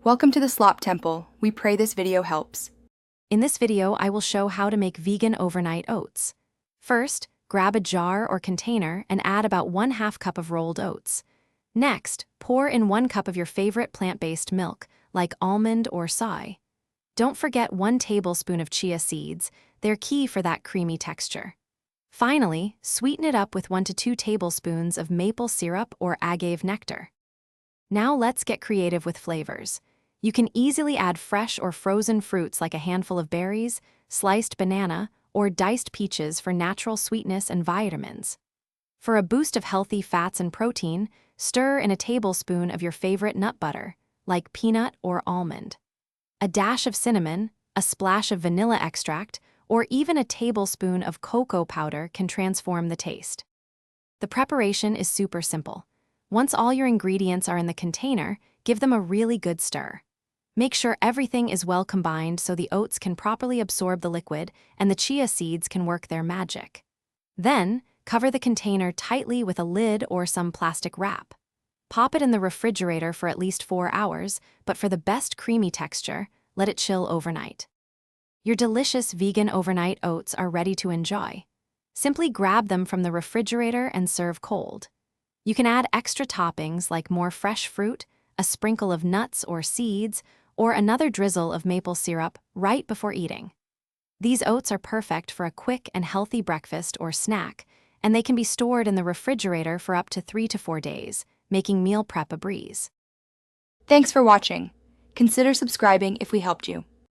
Welcome to the Slop Temple. We pray this video helps. In this video, I will show how to make vegan overnight oats. First, grab a jar or container and add about 1/2 cup of rolled oats. Next, pour in 1 cup of your favorite plant-based milk, like almond or soy. Don't forget 1 tablespoon of chia seeds. They're key for that creamy texture. Finally, sweeten it up with 1 to 2 tablespoons of maple syrup or agave nectar. Now let's get creative with flavors. You can easily add fresh or frozen fruits like a handful of berries, sliced banana, or diced peaches for natural sweetness and vitamins. For a boost of healthy fats and protein, stir in a tablespoon of your favorite nut butter, like peanut or almond. A dash of cinnamon, a splash of vanilla extract, or even a tablespoon of cocoa powder can transform the taste. The preparation is super simple. Once all your ingredients are in the container, give them a really good stir. Make sure everything is well combined so the oats can properly absorb the liquid and the chia seeds can work their magic. Then, cover the container tightly with a lid or some plastic wrap. Pop it in the refrigerator for at least 4 hours, but for the best creamy texture, let it chill overnight. Your delicious vegan overnight oats are ready to enjoy. Simply grab them from the refrigerator and serve cold. You can add extra toppings like more fresh fruit, a sprinkle of nuts or seeds, or another drizzle of maple syrup right before eating. These oats are perfect for a quick and healthy breakfast or snack, and they can be stored in the refrigerator for up to 3 to 4 days, making meal prep a breeze. Thanks for watching. Consider subscribing if we helped you.